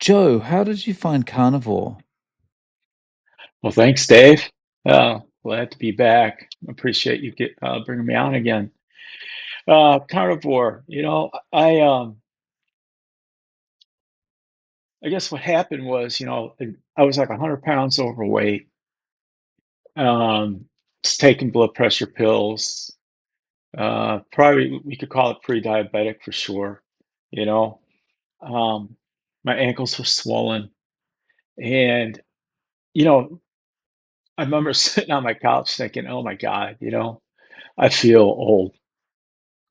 Joe, how did you find carnivore? Well, thanks, Dave. Glad to be back. Appreciate you bringing me on again. Carnivore. I guess what happened was, I was like 100 pounds overweight. Just taking blood pressure pills. Probably we could call it pre-diabetic for sure. You know, um, my ankles were swollen, and you know, I remember sitting on my couch thinking, "Oh my God, I feel old."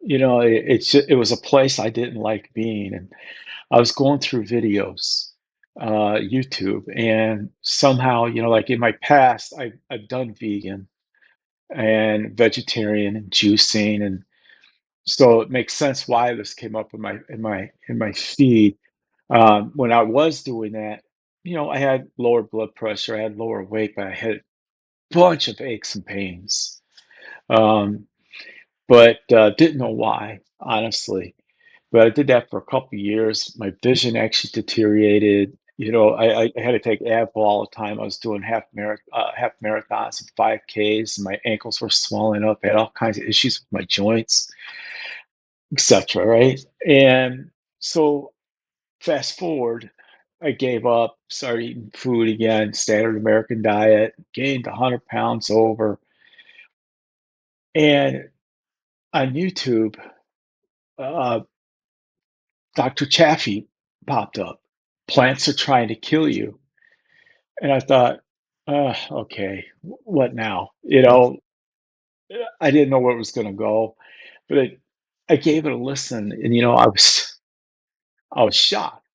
It was a place I didn't like being, and I was going through videos, YouTube, and somehow, like in my past, I've done vegan and vegetarian and juicing, and so it makes sense why this came up in my feed. When I was doing that, I had lower blood pressure, I had lower weight, but I had a bunch of aches and pains. Um, but didn't know why, honestly. But I did that for a couple of years. My vision actually deteriorated. I had to take Advil all the time. I was doing half marathons and 5Ks, and my ankles were swelling up. I had all kinds of issues with my joints, etc. Right? And so fast forward, I gave up, started eating food again, standard American diet, gained 100 pounds over. And on YouTube, uh, Dr. Chaffee popped up. Plants are trying to kill you. And I thought, okay, what now? I didn't know where it was going to go, but I gave it a listen, and I was shocked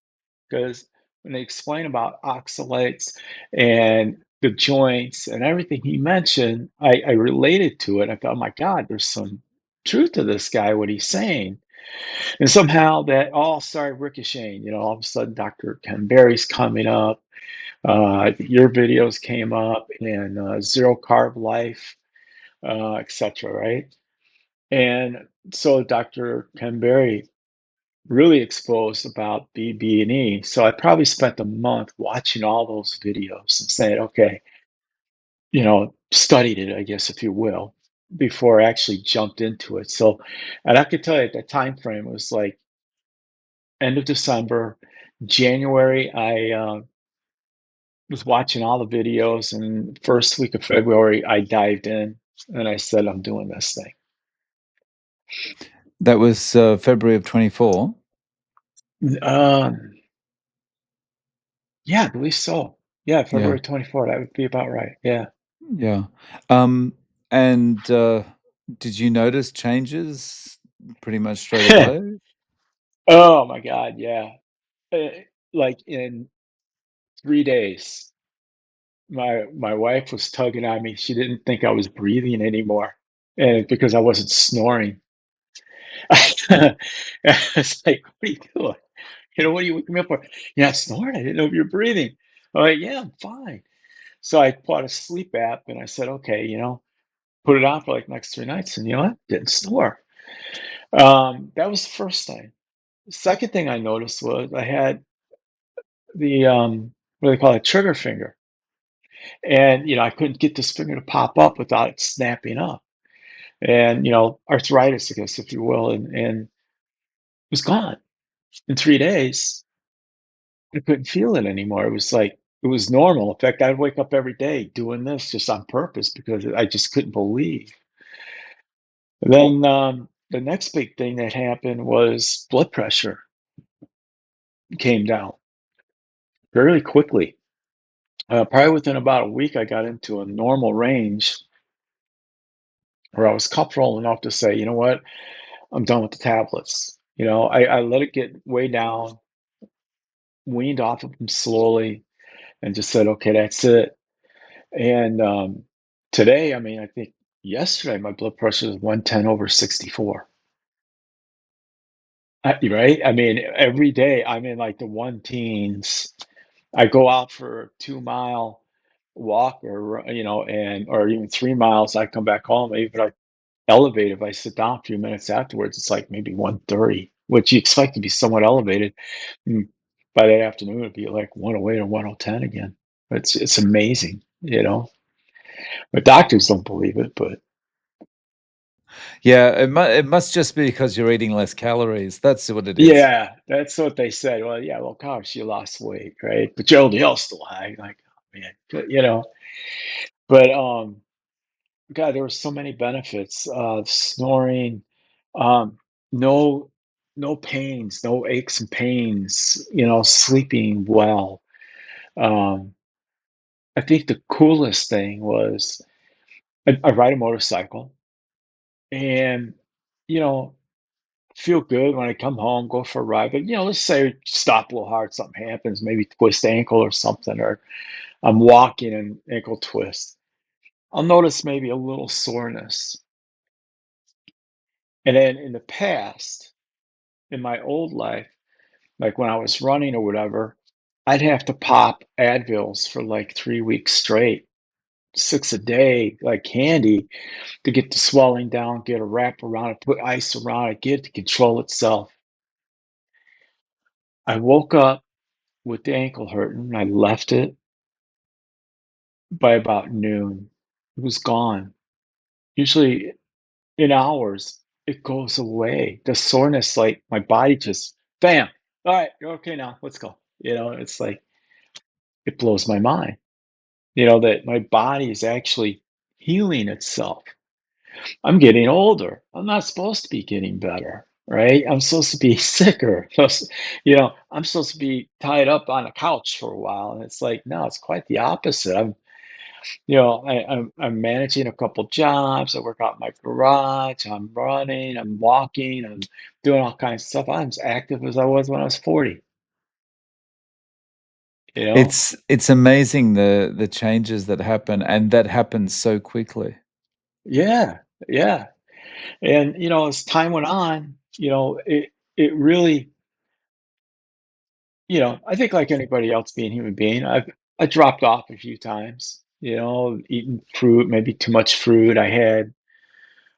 because when they explain about oxalates and the joints and everything he mentioned, I related to it. I thought, oh my God, there's some truth to this guy, what he's saying. And somehow that all started ricocheting. All of a sudden, Dr. Ken Berry's coming up. Your videos came up, and zero carb life, etc. Right? And so Dr. Ken Berry really exposed about BB&E. So I probably spent a month watching all those videos and saying, okay, studied it, I guess, if you will, before I actually jumped into it. So, and I could tell you at that time frame, it was like end of December, January. I was watching all the videos, and first week of February, I dived in and I said, I'm doing this thing. That was February of 24. Um, yeah, I believe so. Yeah, Yeah, February 24th. That would be about right. Yeah. yeah. Um, and did you notice changes pretty much straight away? Oh my God, yeah. Uh, like in 3 days, my wife was tugging on me. She didn't think I was breathing anymore, and because I wasn't snoring. It's like, what are you doing? What are you waking me up for? You're not snoring? I didn't know if you were breathing. I'm like, yeah, I'm fine. So I bought a sleep app and I said, okay, put it on for like next 3 nights, and you know what? Didn't snore. That was the first thing. The second thing I noticed was I had the what do they call it, trigger finger, and I couldn't get this finger to pop up without it snapping up, and arthritis, I guess, if you will, and it was gone in 3 days. I couldn't feel it anymore. It was like it was normal. In fact, I'd wake up every day doing this just on purpose because I just couldn't believe. And then the next big thing that happened was blood pressure came down fairly quickly. Probably within about a week, I got into a normal range where I was comfortable enough to say, you know what, I'm done with the tablets. I let it get way down, weaned off of them slowly, and just said, okay, that's it. And today, I mean, I think yesterday my blood pressure was 110 over 64. Right? I mean, every day I'm in like the one teens. I go out for a 2 mile walk or even 3 miles. I come back home. Even I elevate, if I sit down a few minutes afterwards, it's like maybe 130, which you expect to be somewhat elevated. Mm. by that afternoon, it'd be like 108 or 110 again. It's amazing, you know? But doctors don't believe it, but Yeah, it must just be because you're eating less calories. That's what it is. yeah, that's what they said. Well, yeah, well, gosh, you lost weight, right? But your LDL's still high. Like, oh, man, you know. But God, there were so many benefits. Snoring, um, no, no pains, no aches and pains. You know, sleeping well. Um, I think the coolest thing was I ride a motorcycle, and you know, feel good when I come home, go for a ride. But let's say stop a little hard, something happens, maybe twist ankle or something, or I'm walking and ankle twist. I'll notice maybe a little soreness. And then in the past, in my old life, like when I was running or whatever, I'd have to pop Advils for like 3 weeks straight, six a day, like candy, to get the swelling down, get a wrap around it, put ice around it, get it to control itself. I woke up with the ankle hurting. I left it by about noon. It was gone. Usually in hours, it goes away. The soreness, like my body just, bam. All right, you're okay now. Let's go. It's like it blows my mind. That my body is actually healing itself. I'm getting older. I'm not supposed to be getting better, right? I'm supposed to be sicker. I'm supposed to be tied up on a couch for a while, and it's like, no, it's quite the opposite. I'm managing a couple jobs. I work out in my garage. I'm running. I'm walking. I'm doing all kinds of stuff. I'm as active as I was when I was 40. You know? It's amazing the changes that happen, and that happens so quickly. Yeah, yeah. And as time went on, it really, I think like anybody else being a human being, I dropped off a few times. Eating fruit, maybe too much fruit. I had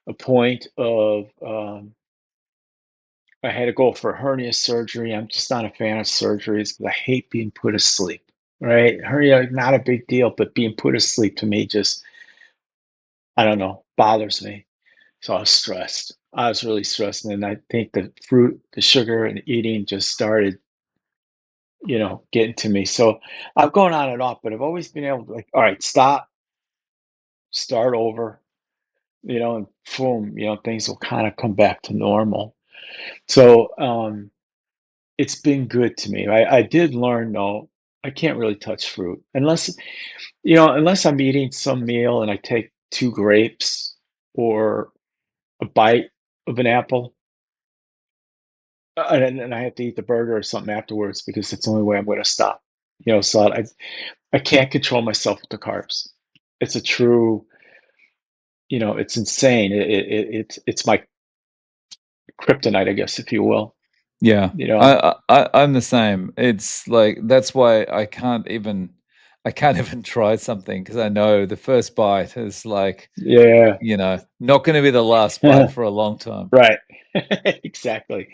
a point of I had to go for hernia surgery. I'm just not a fan of surgeries because I hate being put asleep. Right? Hernia, not a big deal, but being put asleep to me just, I don't know, bothers me. So I was stressed. I was really stressed. And I think the fruit, the sugar, and eating just started, getting to me. So I've gone on and off, but I've always been able to, like, all right, stop, start over, and boom, things will kind of come back to normal. So, it's been good to me. I did learn though, I can't really touch fruit unless I'm eating some meal and I take two grapes or a bite of an apple, and I have to eat the burger or something afterwards because it's the only way I'm going to stop. So I can't control myself with the carbs. It's a true, it's insane. It's my kryptonite, I guess, if you will. Yeah, You know, I'm the same. It's like that's why I can't even try something because I know the first bite is like, yeah, not gonna be the last bite for a long time. right, exactly.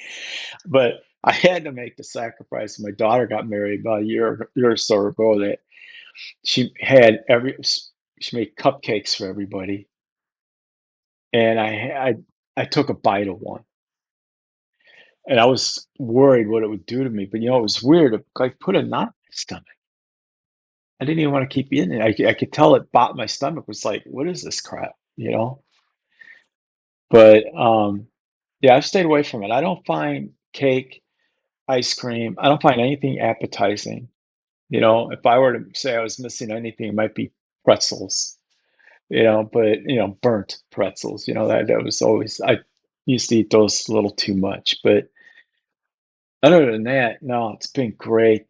But I had to make the sacrifice. My daughter got married about a year or so ago. That she had she made cupcakes for everybody, and I took a bite of one, and I was worried what it would do to me. But it was weird. It like put a knot in my stomach. I didn't even want to keep eating it. I could tell it bought my stomach was like, what is this crap? But yeah, I've stayed away from it. I don't find cake, ice cream. I don't find anything appetizing. If I were to say I was missing anything, it might be pretzels. But burnt pretzels. That was always I used to eat those a little too much. But other than that, no, it's been great.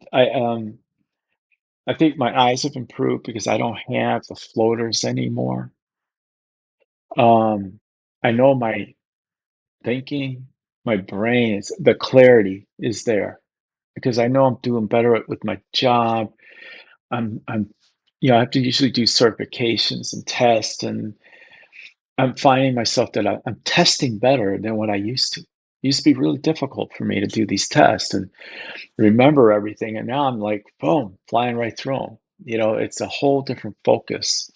I think my eyes have improved because I don't have the floaters anymore. Um, I know my thinking, my brain is the clarity is there because I know I'm doing better with my job. I'm I have to usually do certifications and tests, and I'm finding myself that I'm testing better than what I used to. It used to be really difficult for me to do these tests and remember everything, and now I'm like, boom, flying right through them. It's a whole different focus.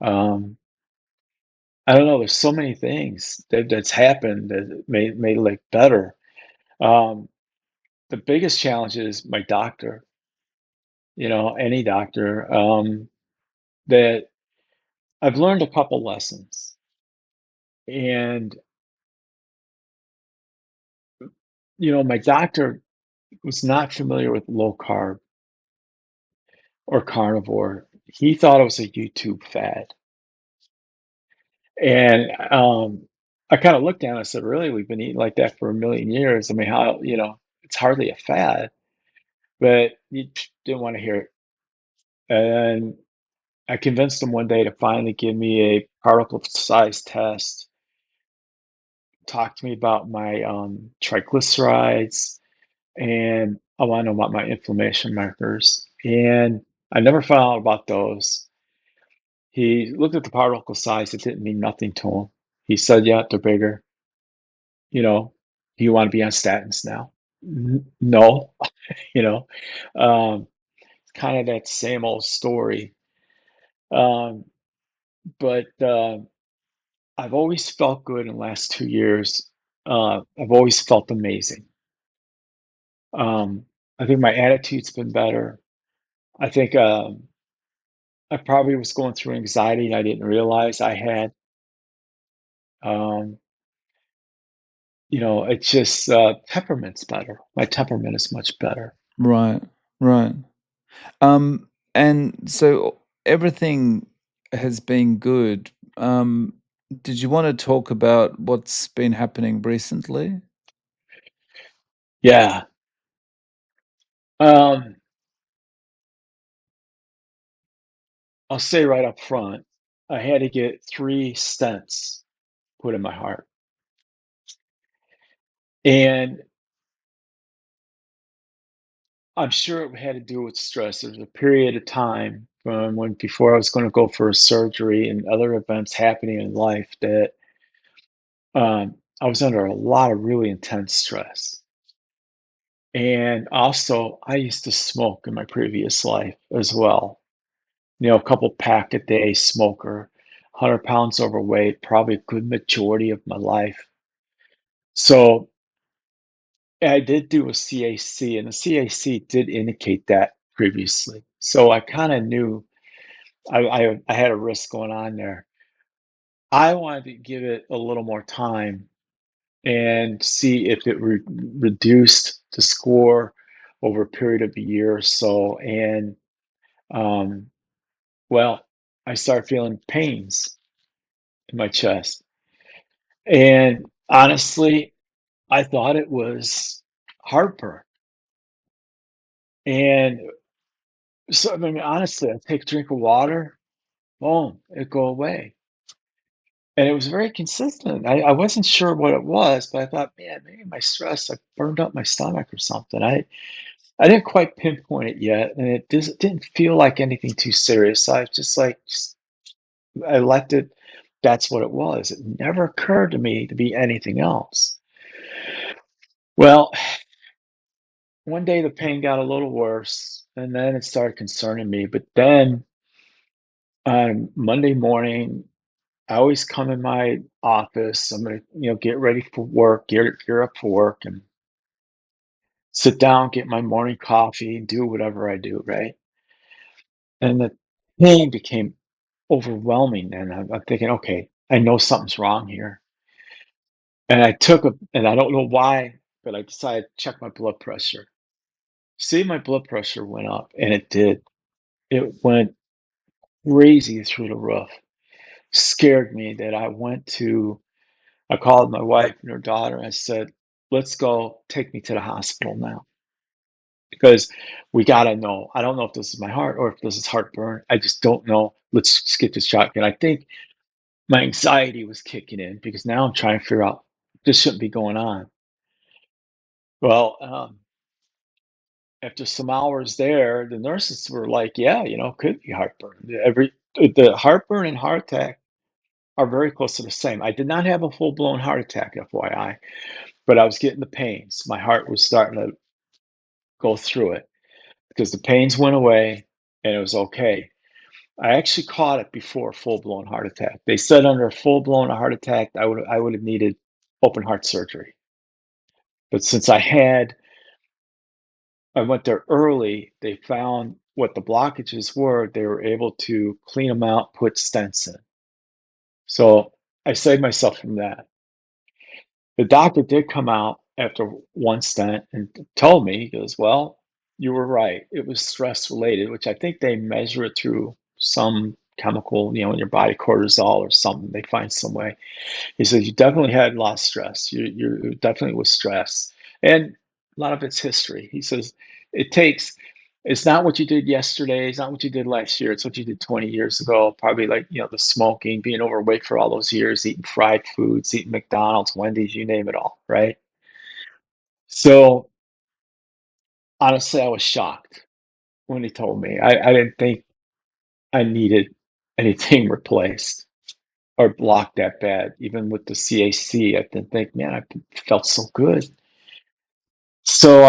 Um, I don't know. There's so many things that's happened that made like better. Um, the biggest challenge is my doctor. Any doctor. That I've learned a couple lessons, and my doctor was not familiar with low carb or carnivore. He thought it was a YouTube fad, and I kind of looked at him and I said, "Really? We've been eating like that for a million years. I mean, how? It's hardly a fad." But he didn't want to hear it, and I convinced him one day to finally give me a particle size test, talk to me about my triglycerides, and I want to know about my inflammation markers. And I never found out about those. He looked at the particle size, it didn't mean nothing to him. He said, "Yeah, they're bigger. You know, do you want to be on statins now?" No, you know, um, kind of that same old story. Um, but I've always felt good in the last 2 years. I've always felt amazing. Um, I think my attitude's been better. I think I probably was going through anxiety and I didn't realize I had. Um, it's just temperament's better. My temperament is much better. Right, right. And so everything has been good. Did you wanna talk about what's been happening recently? Yeah. Um, I'll say right up front, I had to get 3 stents put in my heart. And I'm sure it had to do with stress. There was a period of time from when before I was going to go for a surgery and other events happening in life that I was under a lot of really intense stress. And also, I used to smoke in my previous life as well. A couple pack a day smoker, 100 pounds overweight, probably a good majority of my life. So I did do a CAC, and the CAC did indicate that previously. So I kind of knew I had a risk going on there. I wanted to give it a little more time and see if it reduced the score over a period of a year or so. And um, well, I started feeling pains in my chest. And honestly, I thought it was heartburn. And so, I mean, honestly, I take a drink of water, boom, it go away. And it was very consistent. I wasn't sure what it was, but I thought, man, maybe my stress, I burned up my stomach or something. I didn't quite pinpoint it yet, and it didn't feel like anything too serious. So I was just like, I left it. That's what it was. It never occurred to me to be anything else. Well, one day the pain got a little worse, and then it started concerning me. But then on Monday morning, I always come in my office. I'm gonna, get ready for work, gear up for work, and sit down, get my morning coffee, and do whatever I do, right? And the pain became overwhelming, and I'm thinking, okay, I know something's wrong here. And I don't know why, but I decided to check my blood pressure. See, my blood pressure went up, and it did. It went crazy through the roof. Scared me that I called my wife and her daughter. I said, let's go, take me to the hospital now because we got to know. I don't know if this is my heart or if this is heartburn. I just don't know. Let's just get this shot. And I think my anxiety was kicking in because now I'm trying to figure out this shouldn't be going on. Well, after some hours there, the nurses were like, yeah, could be heartburn. The heartburn and heart attack are very close to the same. I did not have a full blown heart attack, FYI, but I was getting the pains. My heart was starting to go through it because the pains went away and it was okay. I actually caught it before a full-blown heart attack. They said under a full-blown heart attack, I would have needed open heart surgery. But since I went there early, they found what the blockages were. They were able to clean them out, put stents in. So I saved myself from that. The doctor did come out after one stent and told me, he goes, well, you were right. It was stress related, which I think they measure it through some chemical, in your body, cortisol or something. They find some way. He says, you definitely had a lot of stress. You definitely was stressed. And a lot of it's history. He says, it takes, it's not what you did yesterday. It's not what you did last year. It's what you did 20 years ago. Probably like, the smoking, being overweight for all those years, eating fried foods, eating McDonald's, Wendy's, you name it all, right? So honestly, I was shocked when he told me. I didn't think I needed anything replaced or blocked that bad. Even with the CAC, I didn't think, man, I felt so good. So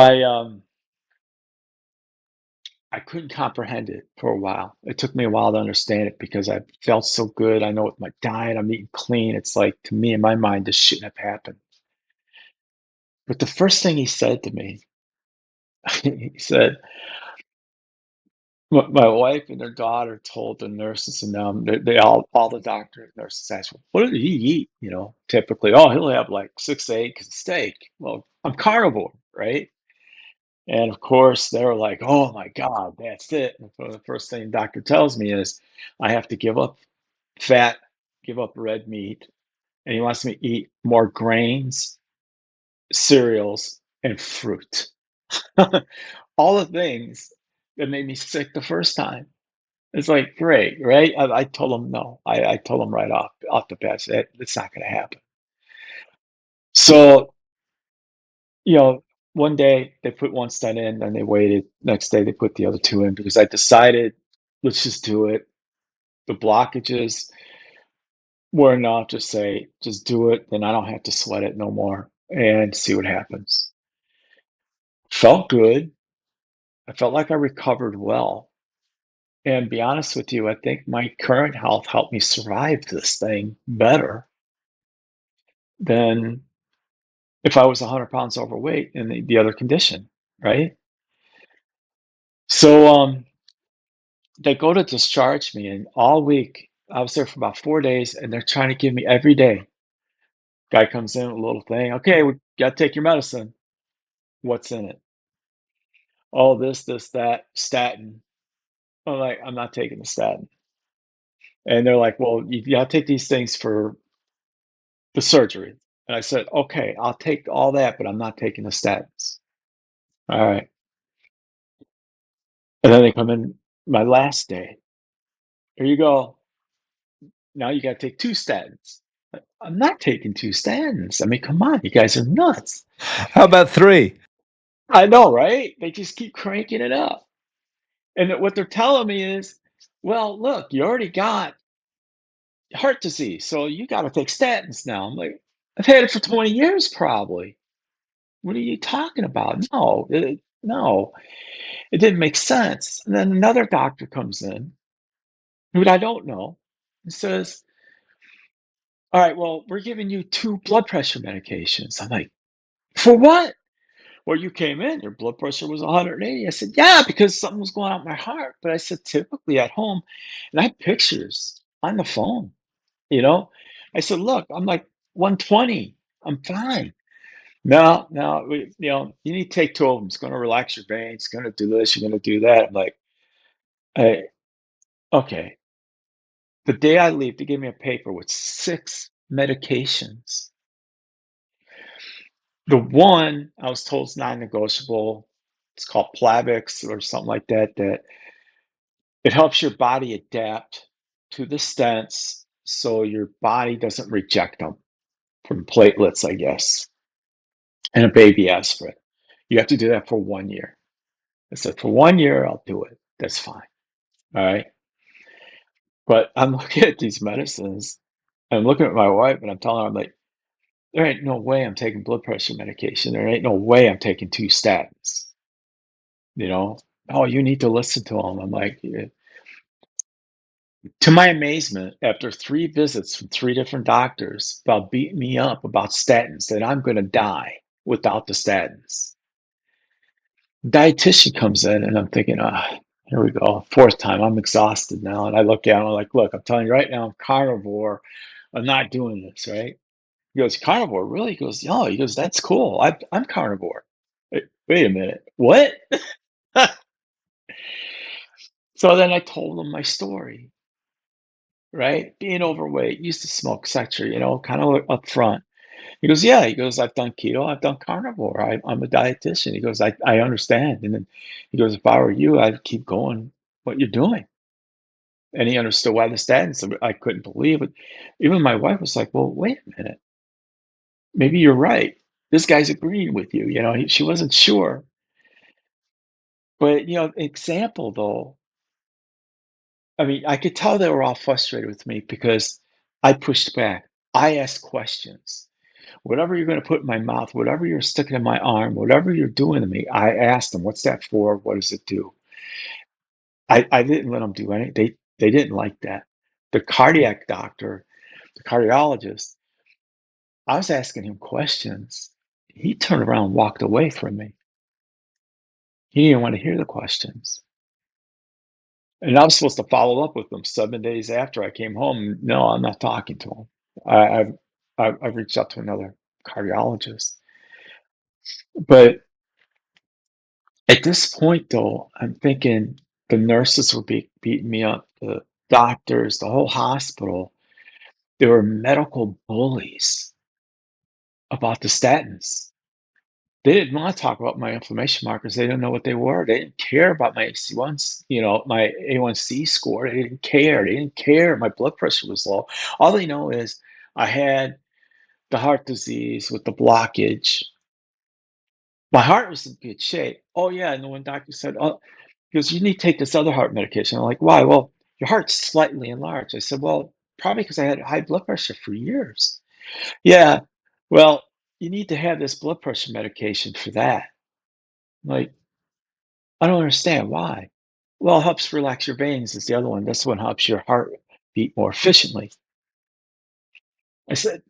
I couldn't comprehend it for a while. It took me a while to understand it because I felt so good. I know with my diet, I'm eating clean. It's like, to me, in my mind, this shouldn't have happened. But the first thing he said to me, he said, my wife and their daughter told the nurses and them, they all the doctors, nurses asked, well, what did he eat? Typically, oh, he'll have like 6 to 8 steak. Well, I'm carnivore, right? And of course, they were like, "Oh my God, that's it." And so the first thing the doctor tells me is I have to give up fat, give up red meat, and he wants me to eat more grains, cereals, and fruit. All the things that made me sick the first time. It's like, great, right? I told him no. I told him right off the bat, that it's not going to happen. So, you know, one day they put one stent in, then they waited. Next day they put the other two in because I decided, let's just do it. The blockages were enough to say, just do it, then I don't have to sweat it no more and see what happens. Felt good. I felt like I recovered well. And be honest with you, I think my current health helped me survive this thing better than if I was 100 pounds overweight in the other condition, right? So they go to discharge me, and all week I was there for about 4 days, and they're trying to give me every day. Guy comes in with a little thing. Okay, we got to take your medicine. What's in it? Oh, this, that, statin. I'm like, I'm not taking the statin. And they're like, well, you got to take these things for the surgery. And I said, okay, I'll take all that, but I'm not taking the statins. All right. And then they come in my last day. Here you go. Now you got to take two statins. I'm not taking two statins. I mean, come on, you guys are nuts. How about three? I know, right? They just keep cranking it up. And what they're telling me is, well, look, you already got heart disease, so you got to take statins now. I'm like, I've had it for 20 years, probably. What are you talking about? No, it didn't make sense. And then another doctor comes in, who I don't know, and says, all right, well, we're giving you two blood pressure medications. I'm like, for what? Well, you came in, your blood pressure was 180. I said, yeah, because something was going on with my heart. But I said, typically at home, and I have pictures on the phone, you know? I said, look, I'm like 120. I'm fine. No, no, you need to take two of them. It's going to relax your veins. It's going to do this. You're going to do that. I'm like, hey, okay. The day I leave, they give me a paper with 6 medications. The one I was told is non-negotiable. It's called Plavix or something like that. That it helps your body adapt to the stents, so your body doesn't reject them from platelets, I guess. And a baby aspirin. You have to do that for 1 year. I said, for 1 year, I'll do it. That's fine. All right. But I'm looking at these medicines. I'm looking at my wife and I'm telling her, I'm like, there ain't no way I'm taking blood pressure medication. There ain't no way I'm taking 2 statins, you know? "Oh, you need to listen to them." I'm like, "Yeah." To my amazement, after 3 visits from 3 different doctors about beating me up about statins, that I'm gonna die without the statins, dietitian comes in and I'm thinking, "Ah, here we go, 4th time, I'm exhausted now." And I look at him, I'm like, "Look, I'm telling you right now, I'm carnivore. I'm not doing this, right?" He goes, "Carnivore? Really?" He goes, "Oh," he goes, "That's cool. I'm carnivore." Wait a minute, what? So then I told him my story, right? Being overweight, used to smoke, et cetera, kind of up front. He goes, "Yeah." He goes, "I've done keto, I've done carnivore. I'm a dietitian." He goes, I understand." And then he goes, "If I were you, I'd keep going what you're doing." And he understood why the statins, I couldn't believe it. Even my wife was like, "Well, wait a minute. Maybe you're right. This guy's agreeing with you." She wasn't sure. But, example though, I mean, I could tell they were all frustrated with me because I pushed back. I asked questions. Whatever you're going to put in my mouth, whatever you're sticking in my arm, whatever you're doing to me, I asked them, "What's that for? What does it do?" I didn't let them do any. They didn't like that. The cardiac doctor, the cardiologist, I was asking him questions. He turned around and walked away from me. He didn't want to hear the questions. And I was supposed to follow up with him 7 days after I came home. No, I'm not talking to him. I, I've I've reached out to another cardiologist. But at this point, though, I'm thinking the nurses were beating me up, the doctors, the whole hospital. They were medical bullies about the statins. They didn't want to talk about my inflammation markers. They didn't know what they were. They didn't care about my AC1s, my A1C score. They didn't care. They didn't care. My blood pressure was low. All they know is I had the heart disease with the blockage. My heart was in good shape. Oh yeah, and the one doctor said, "Oh," he goes, "You need to take this other heart medication." I'm like, "Why?" "Well, your heart's slightly enlarged." I said, "Well, probably because I had high blood pressure for years." "Yeah, well, you need to have this blood pressure medication for that." I'm like, "I don't understand why." "Well, it helps relax your veins is the other one. This one helps your heart beat more efficiently." I said,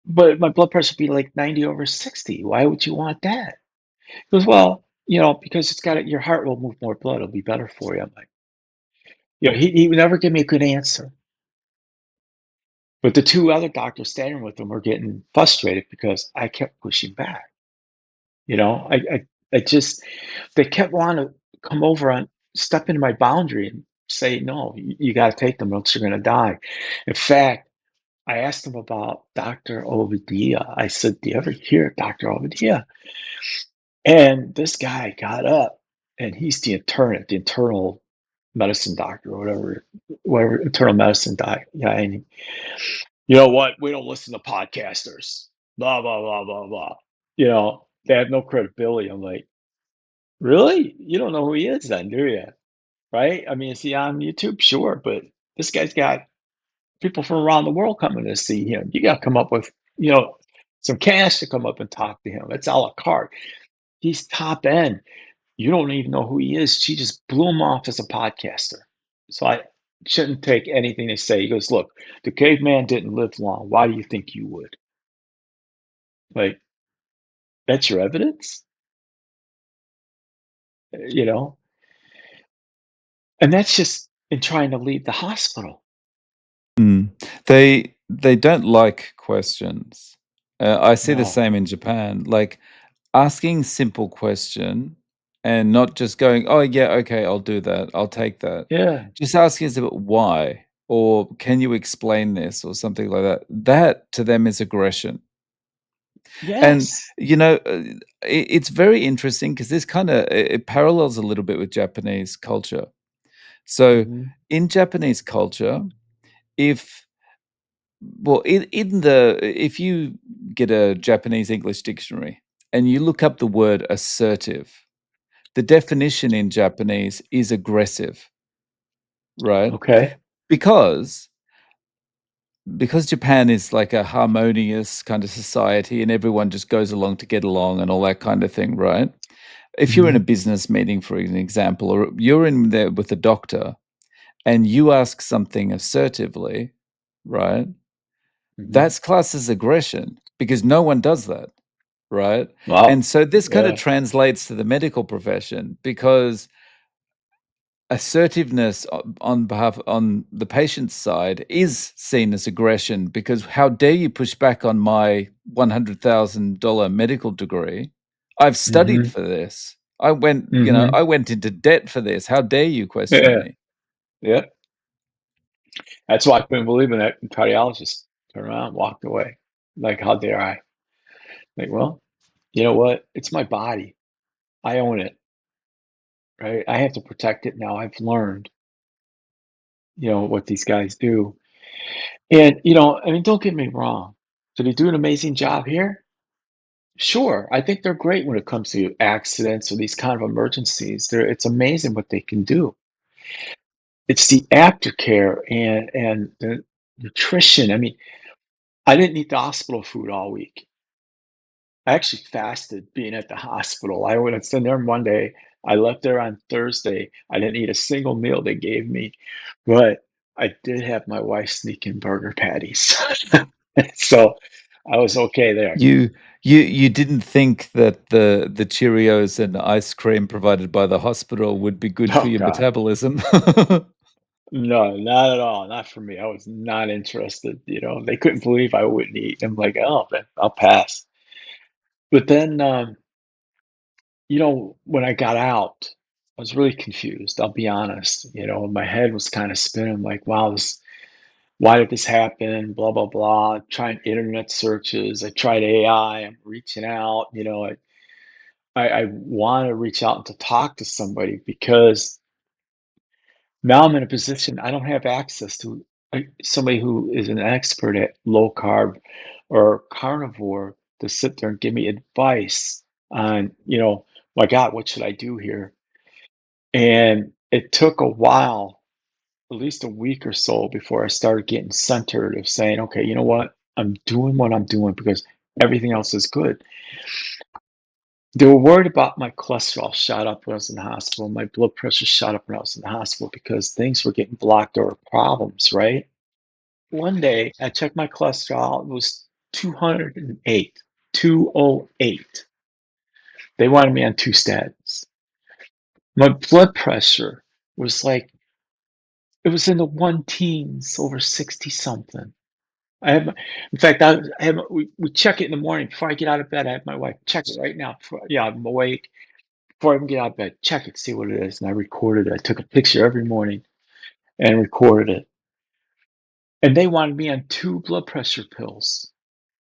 "But my blood pressure be like 90 over 60. Why would you want that?" He goes, "Well, because your heart will move more blood. It'll be better for you." I'm like, he would never give me a good answer. But the 2 other doctors standing with him were getting frustrated because I kept pushing back. You know, I just they kept wanting to come over and step into my boundary and say, "No, you got to take them, else you're going to die." In fact, I asked him about Dr. Obadiah. I said, "Do you ever hear of Dr. Obadiah?" And this guy got up, and he's the internist, the internal medicine doctor, or whatever internal medicine doc guy. And you know what? We don't listen to podcasters. Blah blah blah blah blah. They have no credibility. I'm like, really? You don't know who he is, then, do you? Right? I mean, is he on YouTube? Sure, but this guy's got people from around the world coming to see him. You got to come up with, some cash to come up and talk to him. It's a la carte. He's top end. You don't even know who he is. She just blew him off as a podcaster. So I shouldn't take anything they say. He goes, "Look, the caveman didn't live long. Why do you think you would?" Like, that's your evidence? You know? And that's just in trying to leave the hospital. Mm. They don't like questions. I see the No. same in Japan. Like asking simple question and not just going, "Oh yeah, okay, I'll do that. I'll take that." Yeah. Just asking is about why or can you explain this or something like that. That to them is aggression. And Yes. it's very interesting because this kind of it parallels a little bit with Japanese culture. So Mhm. in Japanese culture, if well, in the if you get a Japanese English dictionary and you look up the word assertive, the definition in Japanese is aggressive, right? Okay. Because because Japan is like a harmonious kind of society and everyone just goes along to get along and all that kind of thing, right? If you're in a Mhm, business meeting, for an example, or you're in there with a doctor and you ask something assertively, right? mhm. That's classed as aggression because no one does that, right? Wow. And so this kind of Yeah. translates to the medical profession because assertiveness on behalf on the patient's side is seen as aggression because how dare you push back on my $100,000 medical degree? I've studied Mhm, for this. I mhm. went into debt for this. How dare you question Yeah, me? yeah. That's why I couldn't believe in that cardiologist turned around, walked away. Like, how dare I? Like, well, you know what? It's my body. I own it, right? I have to protect it now. I've learned, what these guys do. And, I mean, don't get me wrong. Do they do an amazing job here? Sure. I think they're great when it comes to accidents or these kind of emergencies. It's amazing what they can do. It's the aftercare and the nutrition. I mean, I didn't eat the hospital food all week. I actually fasted being at the hospital. I went and sent there Monday. I left there on Thursday. I didn't eat a single meal they gave me, but I did have my wife sneak in burger patties. So I was okay there. You you didn't think that the Cheerios and ice cream provided by the hospital would be good for Oh your God. metabolism? No, not at all. Not for me. I was not interested. They couldn't believe I wouldn't eat. I'm like, oh, man, I'll pass. But then, when I got out, I was really confused. I'll be honest. My head was kind of spinning. Like, wow, why did this happen? Blah blah blah. Trying internet searches. I tried AI. I'm reaching out. I want to reach out and to talk to somebody because now I'm in a position I don't have access to somebody who is an expert at low carb or carnivore to sit there and give me advice on, my God, what should I do here? And it took a while, at least a week or so, before I started getting centered of saying, okay, you know what? I'm doing what I'm doing because everything else is good. They were worried about my cholesterol shot up when I was in the hospital. My blood pressure shot up when I was in the hospital because things were getting blocked or problems, right? One day I checked my cholesterol, it was 208, 208. They wanted me on two statins. My blood pressure was like, it was in the one teens, over 60 something. In fact, we check it in the morning before I get out of bed. I have my wife check it right now. Yeah, I'm awake. Before I even get out of bed, check it, see what it is. And I recorded it. I took a picture every morning and recorded it. And they wanted me on two blood pressure pills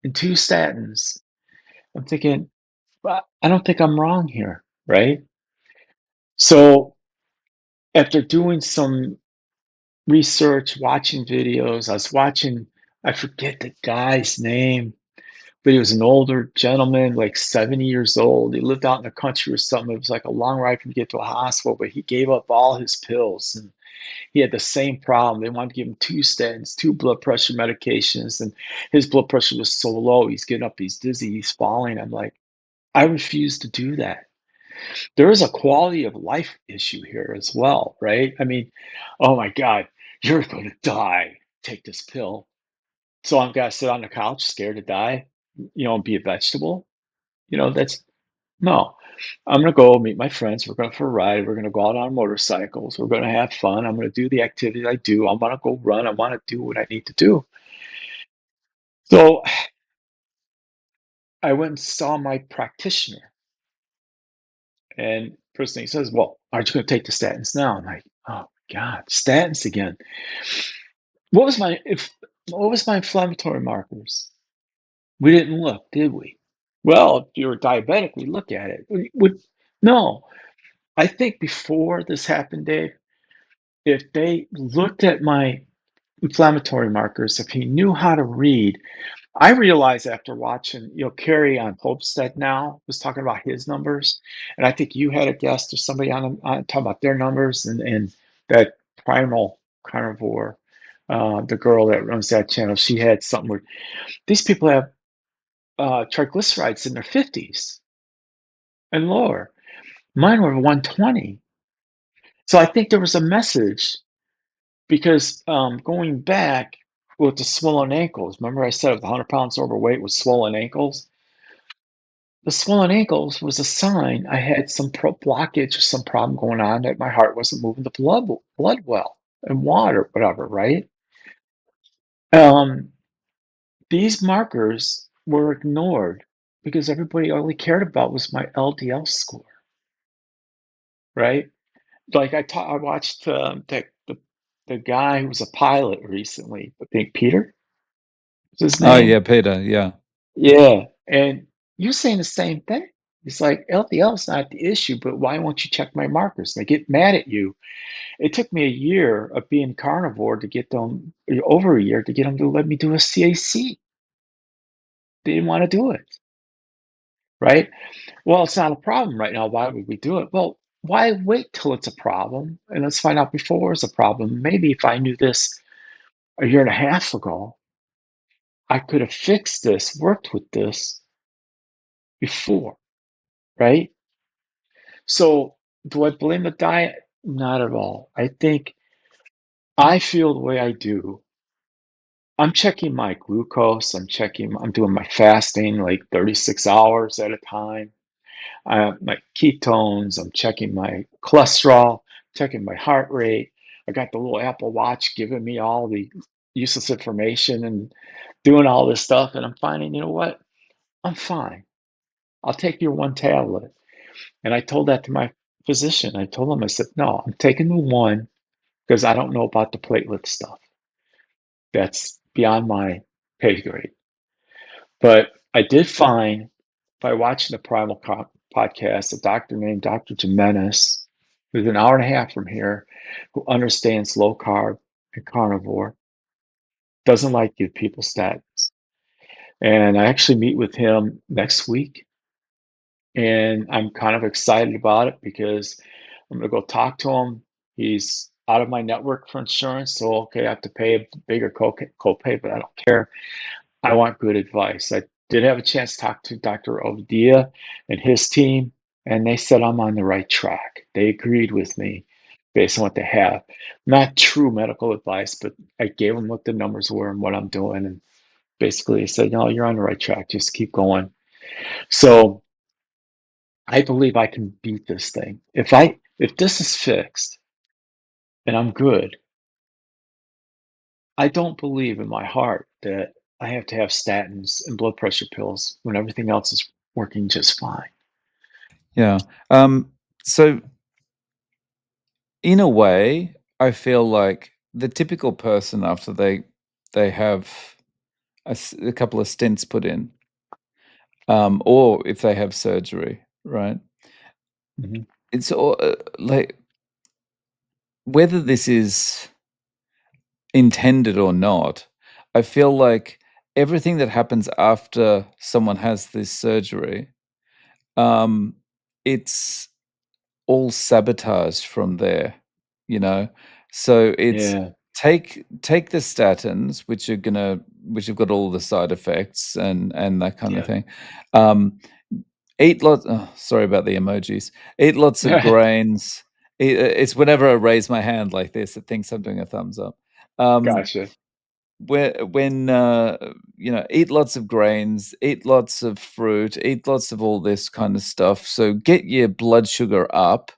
and two statins. I'm thinking, well, I don't think I'm wrong here, right? So after doing some research, watching videos, I forget the guy's name, but he was an older gentleman, like 70 years old. He lived out in the country or something. It was like a long ride for him to get to a hospital, but he gave up all his pills and he had the same problem. They wanted to give him two statins, two blood pressure medications, and his blood pressure was so low. He's getting up, he's dizzy, he's falling. I'm like, I refuse to do that. There is a quality of life issue here as well, right? I mean, oh my God, you're going to die. Take this pill. So I'm going to sit on the couch, scared to die, and be a vegetable. That's no. I'm going to go meet my friends. We're going for a ride. We're going to go out on motorcycles. We're going to have fun. I'm going to do the activities I do. I want to go run. I want to do what I need to do. So I went and saw my practitioner, and first thing he says, "Well, aren't you going to take the statins now?" I'm like, "Oh God, statins again." What was my if what was my inflammatory markers? We didn't look, did we? Well, if you were diabetic, we look at it. No, I think before this happened, Dave, if they looked at my inflammatory markers, if he knew how to read, I realized after watching, Kerry on Hopestead now was talking about his numbers, and I think you had a guest or somebody on talking about their numbers and that primal carnivore. The girl that runs that channel, she had something where these people have triglycerides in their 50s and lower. Mine were 120. So I think there was a message because going back with the swollen ankles, remember I said I was 100 pounds overweight with swollen ankles? The swollen ankles was a sign I had some blockage or some problem going on that my heart wasn't moving the blood well and water, whatever, right? Um, these markers were ignored because everybody only cared about was my LDL score, right? Like I watched the guy who was a pilot recently. I think Peter was his Oh, yeah, name. Peter, yeah. Yeah, and you're saying the same thing. It's like LDL is not the issue, but why won't you check my markers? They get mad at you. It took me a year of being carnivore to get them, over a year to get them to let me do a CAC. They didn't want to do it, right? Well, it's not a problem right now. Why would we do it? Well, why wait till it's a problem? And let's find out before it's a problem. Maybe if I knew this a year and a half ago, I could have fixed this, worked with this before, right? So, do I blame the diet? Not at all. I think I feel the way I do. I'm checking my glucose. I'm doing my fasting like 36 hours at a time. My ketones. I'm checking my cholesterol, checking my heart rate. I got the little Apple Watch giving me all the useless information and doing all this stuff. And I'm finding, you know what? I'm fine. I'll take your one tablet. And I told that to my physician. I told him, I said, no, I'm taking the one because I don't know about the platelet stuff. That's beyond my pay grade. But I did find by watching the podcast a doctor named Dr. Jimenez, who's an hour and a half from here, who understands low carb and carnivore, doesn't like give people statins. And I actually meet with him next week. And I'm kind of excited about it because I'm going to go talk to him. He's out of my network for insurance. So, okay, I have to pay a bigger copay, but I don't care. I want good advice. I did have a chance to talk to Dr. Odia and his team, and they said I'm on the right track. They agreed with me based on what they have. Not true medical advice, but I gave them what the numbers were and what I'm doing. And basically, they said, no, you're on the right track. Just keep going. So I believe I can beat this thing. If this is fixed and I'm good, I don't believe in my heart that I have to have statins and blood pressure pills when everything else is working just fine. Yeah. So in a way, I feel like the typical person after they have a couple of stents put in, or if they have surgery, right? Mhm. It's all like whether this is intended or not, I feel like everything that happens after someone has this surgery, um, it's all sabotaged from there, you know? So it's Yeah. take the statins, which have got all the side effects and that kind of Yeah. thing. Um, eat lots sorry about the emojis. Eat lots of grains. It's whenever I raise my hand like this, it thinks I'm doing a thumbs up. Um, Gotcha. when eat lots of grains, eat lots of fruit, eat lots of all this kind of stuff. So get your blood sugar up,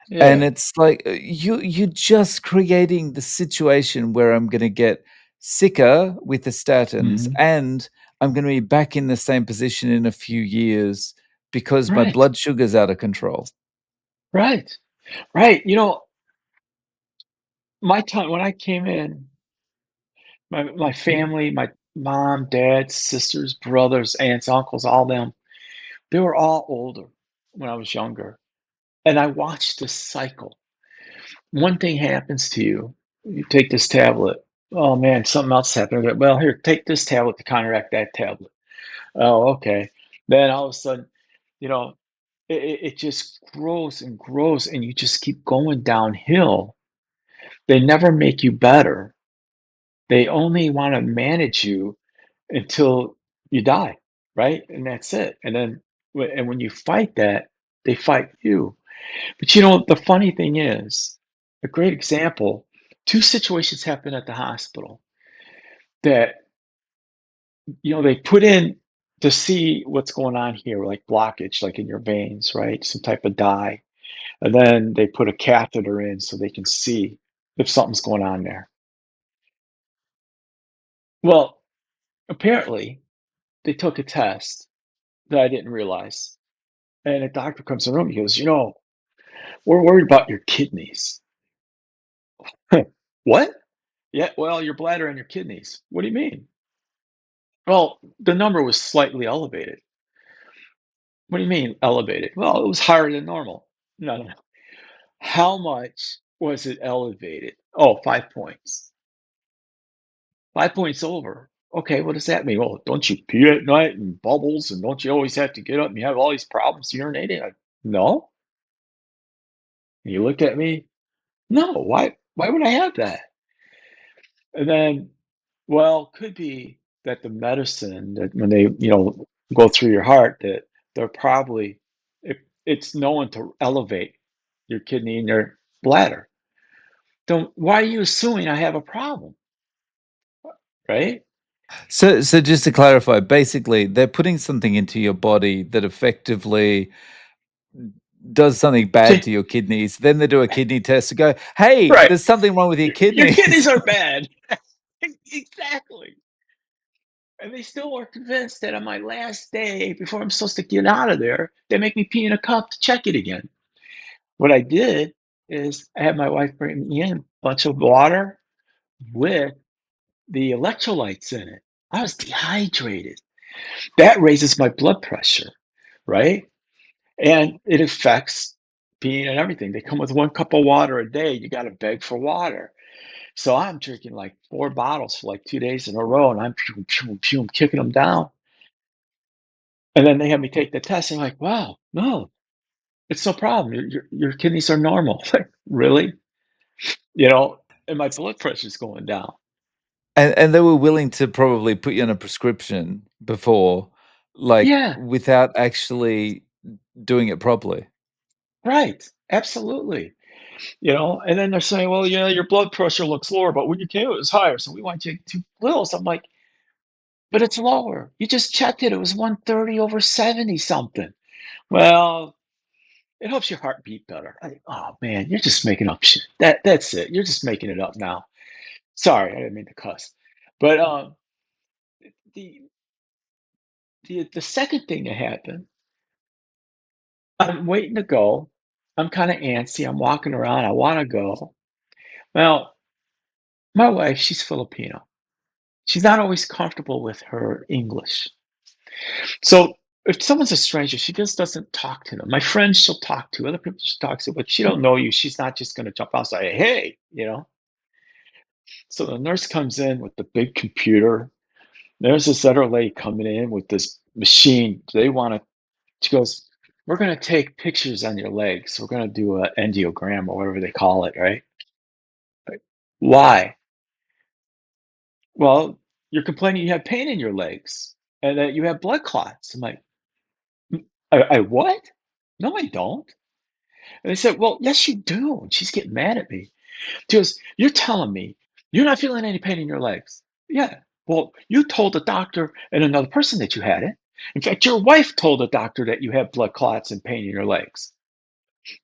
and Yeah. it's like, you're just creating the situation where I'm gonna get sicker with the statins, Mhm. and I'm gonna be back in the same position in a few years because my Right. blood sugar's out of control. Right. Right. My time when I came in, my family, my mom, dad, sisters, brothers, aunts, uncles, all them, they were all older when I was younger. And I watched this cycle. One thing happens to you, you take this tablet. Oh man, something else happened. Well, here, take this tablet to counteract that tablet. Oh, okay. Then all of a sudden, you know, it just grows and grows, and you just keep going downhill. They never make you better. They only want to manage you until you die, right? And that's it. And then and when you fight that, they fight you. But the funny thing is, a great example, two situations happen at the hospital that, they put in to see what's going on here, like blockage, like in your veins, right? Some type of dye. And then they put a catheter in so they can see if something's going on there. Well, apparently, they took a test that I didn't realize. And a doctor comes in the room, he goes, we're worried about your kidneys. What? Yeah, well, your bladder and your kidneys. What do you mean? Well, the number was slightly elevated. What do you mean elevated? Well, it was higher than normal. No, no, no. How much was it elevated? Oh, 5 points. 5 points over. Okay, what does that mean? Well, don't you pee at night and bubbles, and don't you always have to get up and you have all these problems urinating? No. And you looked at me. No. Why would I have that? And then, well, could be that the medicine that when they, go through your heart, that they're probably it's known to elevate your kidney and your bladder. Don't Why are you assuming I have a problem, right? So just to clarify, basically, they're putting something into your body that effectively does something bad See, to your kidneys. Then they do a kidney test to go, "Hey, right. there's something wrong with your Your kidneys kidneys." are bad. Exactly. And they still are convinced that on my last day before I'm supposed to get out of there, they make me pee in a cup to check it again. What I did is I had my wife bring me in a bunch of water with the electrolytes in it. I was dehydrated. That raises my blood pressure, right? And it affects peeing and everything. They come with 1 cup of water a day. You got to beg for water. So I'm drinking like 4 bottles for like 2 days in a row, and I'm kicking them down. And then they have me take the test, and I'm like, wow, no, it's no problem. Your kidneys are normal. Like, really? And my blood pressure's going down. And they were willing to probably put you on a prescription before, like, Yeah, without actually doing it properly. right. Absolutely. And then they're saying, well, your blood pressure looks lower, but when you came, it was higher. So we want you to 2 pills. I'm like, but it's lower. You just checked it. It was 130 over 70 something. Well, it helps your heart beat better. Oh man, you're just making up shit. That's it. You're just making it up now. Sorry, I didn't mean to cuss. But the the second thing that happened, I'm waiting to go. I'm kind of antsy. I'm walking around. I want to go. Well, my wife, she's Filipino. She's not always comfortable with her English. So if someone's a stranger, she just doesn't talk to them. My friends, she'll talk to. Other people she talks to, but she don't know you. She's not just going to jump out and say, hey. So the nurse comes in with the big computer. There's this other lady coming in with this machine. They want to, she goes, we're going to take pictures on your legs. We're going to do an angiogram or whatever they call it, right? Like, why? Well, you're complaining you have pain in your legs and that you have blood clots. I'm like, I what? No, I don't. And they said, well, yes, you do. And she's getting mad at me. She goes, you're telling me you're not feeling any pain in your legs. Yeah. Well, you told the doctor and another person that you had it. In fact, your wife told the doctor that you have blood clots and pain in your legs.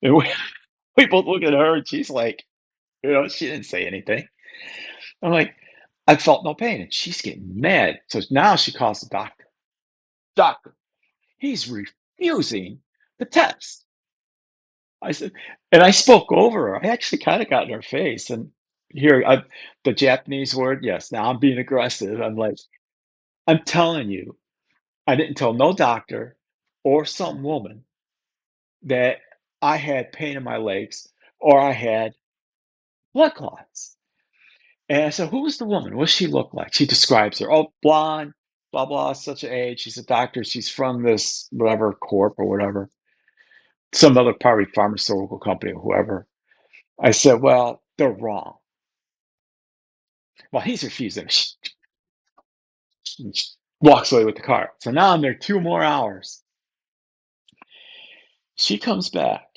And we both look at her and she's like, she didn't say anything. I'm like, I felt no pain. And she's getting mad. So now she calls the doctor. Doctor, he's refusing the test. I said, and I spoke over her. I actually kind of got in her face. And the Japanese word, yes, now I'm being aggressive. I'm like, I'm telling you, I didn't tell no doctor or some woman that I had pain in my legs or I had blood clots. And I said, who was the woman? What does she look like? She describes her. Oh, blonde, blah, blah, such an age. She's a doctor. She's from this whatever corp or whatever, some other probably pharmaceutical company or whoever. I said, well, they're wrong. Well, he's refusing. Walks away with the car. So now I'm there 2 more hours. She comes back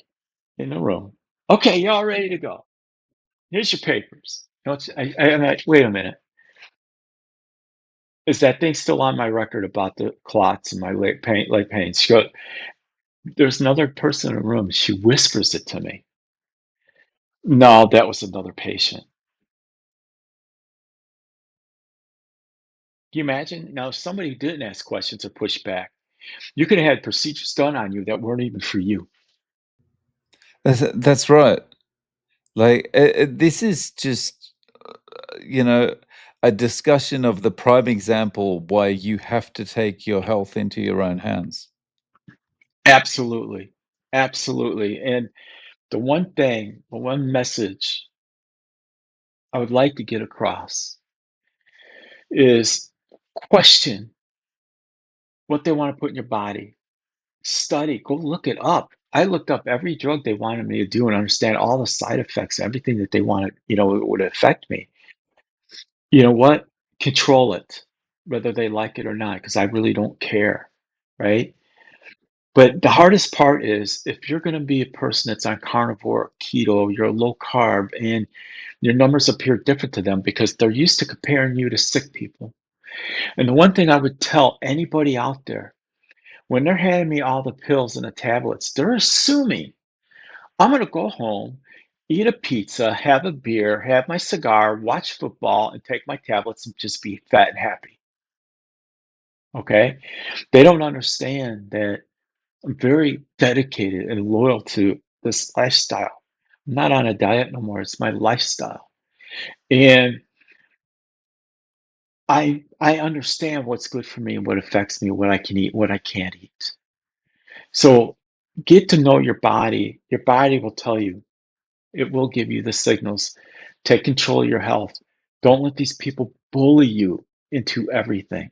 in the room. Okay, you're all ready to go. Here's your papers. You know, I'm like, wait a minute. Is that thing still on my record about the clots and my leg pain? She goes, there's another person in the room. She whispers it to me. No, that was another patient. Can you imagine? Now, if somebody didn't ask questions or push back, you could have had procedures done on you that weren't even for you. That's right. Like, this is just, you know, a discussion of the prime example why you have to take your health into your own hands. Absolutely. Absolutely. And the one message I would like to get across is question what they want to put in your body. Study, go look it up. I looked up every drug they wanted me to do and understand all the side effects, everything that they wanted, it would affect me. You know what? Control it, whether they like it or not, because I really don't care, right? But the hardest part is if you're going to be a person that's on carnivore, keto, you're low carb, and your numbers appear different to them because they're used to comparing you to sick people. And the one thing I would tell anybody out there, when they're handing me all the pills and the tablets, they're assuming I'm going to go home, eat a pizza, have a beer, have my cigar, watch football, and take my tablets and just be fat and happy. Okay? They don't understand that I'm very dedicated and loyal to this lifestyle. I'm not on a diet no more. It's my lifestyle. And I understand what's good for me and what affects me, what I can eat, what I can't eat. So get to know your body. Your body will tell you. It will give you the signals. Take control of your health. Don't let these people bully you into everything.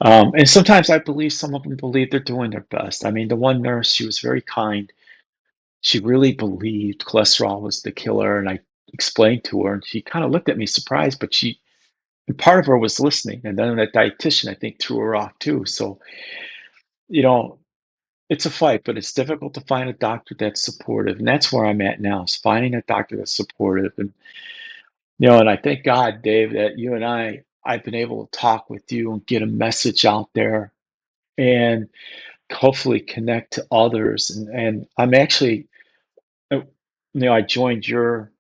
And sometimes I believe some of them believe they're doing their best. I mean, the one nurse, she was very kind. She really believed cholesterol was the killer, and I explained to her, and she kind of looked at me surprised, but and part of her was listening, and then that dietitian, I think, threw her off too. So, you know, it's a fight, but it's difficult to find a doctor that's supportive, and that's where I'm at now, is finding a doctor that's supportive. And I thank God, Dave, that you and I've been able to talk with you and get a message out there and hopefully connect to others. And I'm actually, uh, I joined your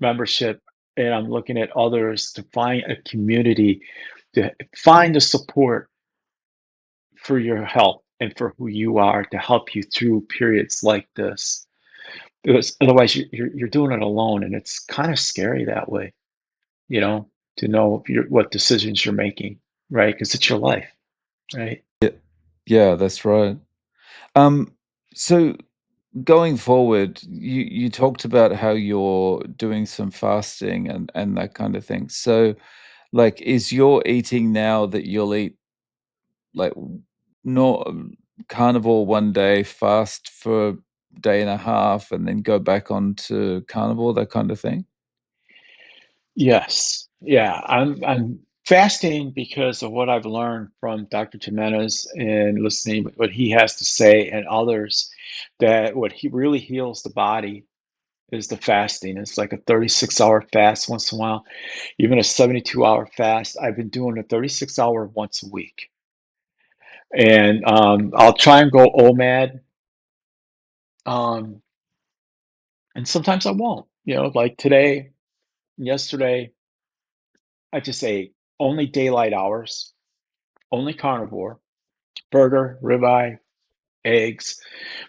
membership and I'm looking at others to find a community, to find the support for your health and for who you are to help you through periods like this. Because otherwise, you're doing it alone, and it's kind of scary that way, you know, to know what decisions you're making, right? Because it's your life, right? Yeah, yeah, that's right. Um, so going forward, you talked about how you're doing some fasting and that kind of thing. So, like, is your eating now that you'll eat like not carnivore one day, fast for a day and a half, and then go back onto carnivore, that kind of thing? Yes. Yeah. I'm fasting because of what I've learned from Dr. Jimenez and listening to what he has to say and others, that what he really heals the body is the fasting. It's like a 36-hour fast once in a while, even a 72-hour fast. I've been doing a 36-hour once a week. And I'll try and go OMAD. Um, and sometimes I won't. Like today, yesterday, I just ate only daylight hours, only carnivore, burger, ribeye, eggs.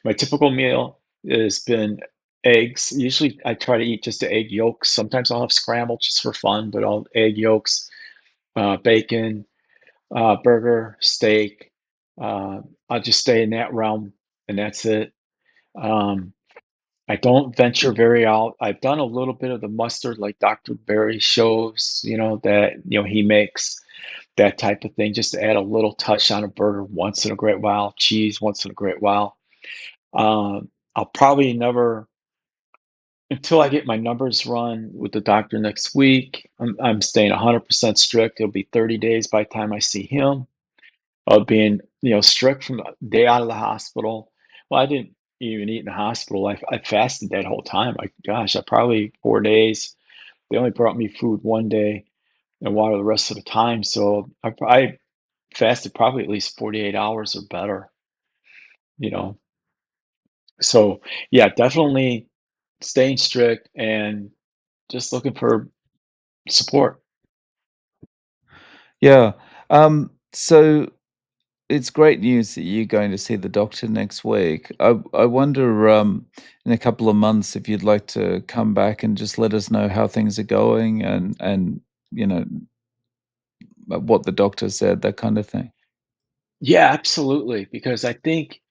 My typical meal has been eggs. Usually I try to eat just the egg yolks. Sometimes I'll have scrambled just for fun, but I'll egg yolks, bacon, burger, steak. Uh, I'll just stay in that realm, and that's it. Um, I don't venture very out. I've done a little bit of the mustard, like Dr. Berry shows, that he makes, that type of thing, just to add a little touch on a burger once in a great while, cheese once in a great while. I'll probably never. until I get my numbers run with the doctor next week, I'm staying 100% strict. It'll be 30 days by the time I see him of being, strict from the day out of the hospital. Well, I didn't even eat in the hospital. I fasted that whole time. Gosh, I probably 4 days. They only brought me food one day and water the rest of the time. So I fasted probably at least 48 hours or better, you know. So yeah, definitely staying strict and just looking for support. Yeah. So it's great news that you're going to see the doctor next week. I wonder, in a couple of months if you'd like to come back and just let us know how things are going and, you know, what the doctor said, that kind of thing. Yeah, absolutely. Because I think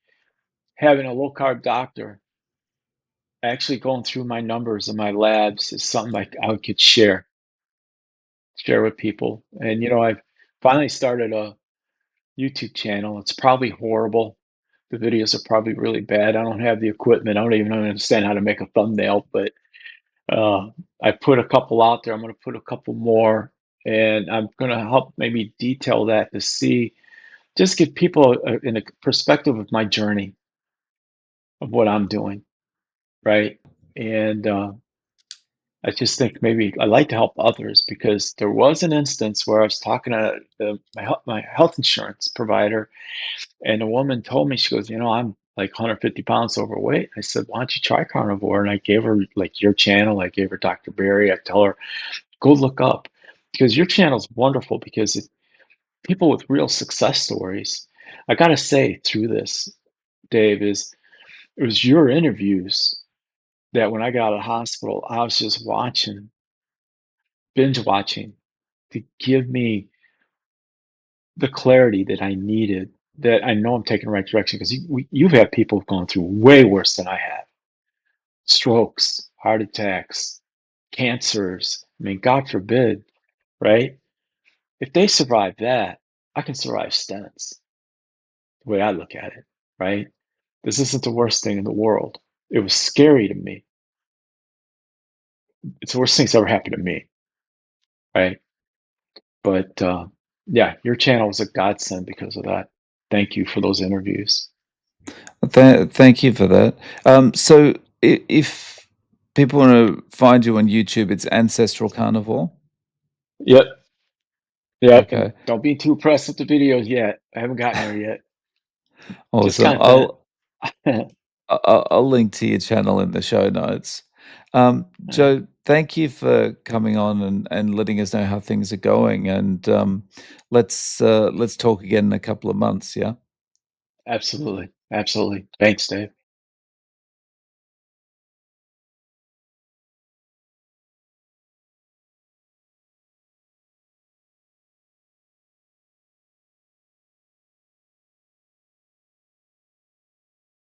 having a low carb doctor actually going through my numbers and my labs is something like I could share with people. And I've finally started a YouTube channel. It's probably horrible. The videos are probably really bad. I don't have the equipment. I don't even understand how to make a thumbnail, but I put a couple out there. I'm going to put a couple more, and I'm going to help maybe detail that to see, just give people in a perspective of my journey of what I'm doing, right? And I just think maybe I like to help others because there was an instance where I was talking to my health insurance provider, and a woman told me, she goes, I'm like 150 pounds overweight. I said, why don't you try carnivore? And I gave her like your channel. I gave her Dr. Barry. I tell her, go look up because your channel is wonderful because people with real success stories. I got to say through this, Dave, is it was your interviews that when I got out of the hospital, I was just watching, binge watching to give me the clarity that I needed, that I know I'm taking the right direction because you've had people going through way worse than I have: strokes, heart attacks, cancers. I mean, God forbid, right? If they survive that, I can survive stents, the way I look at it, right? This isn't the worst thing in the world. It was scary to me. It's the worst thing that's ever happened to me, right? But yeah, your channel was a godsend because of that. Thank you for those interviews. Thank you for that. So if people want to find you on YouTube, it's Ancestral Carnivore. Yep, yep. And Okay, don't be too pressed with the videos yet. I haven't gotten there yet. Just awesome. content. I'll link to your channel in the show notes. Joe, thank you for coming on and letting us know how things are going. And let's talk again in a couple of months. Yeah. Absolutely. Absolutely. Thanks, Dave.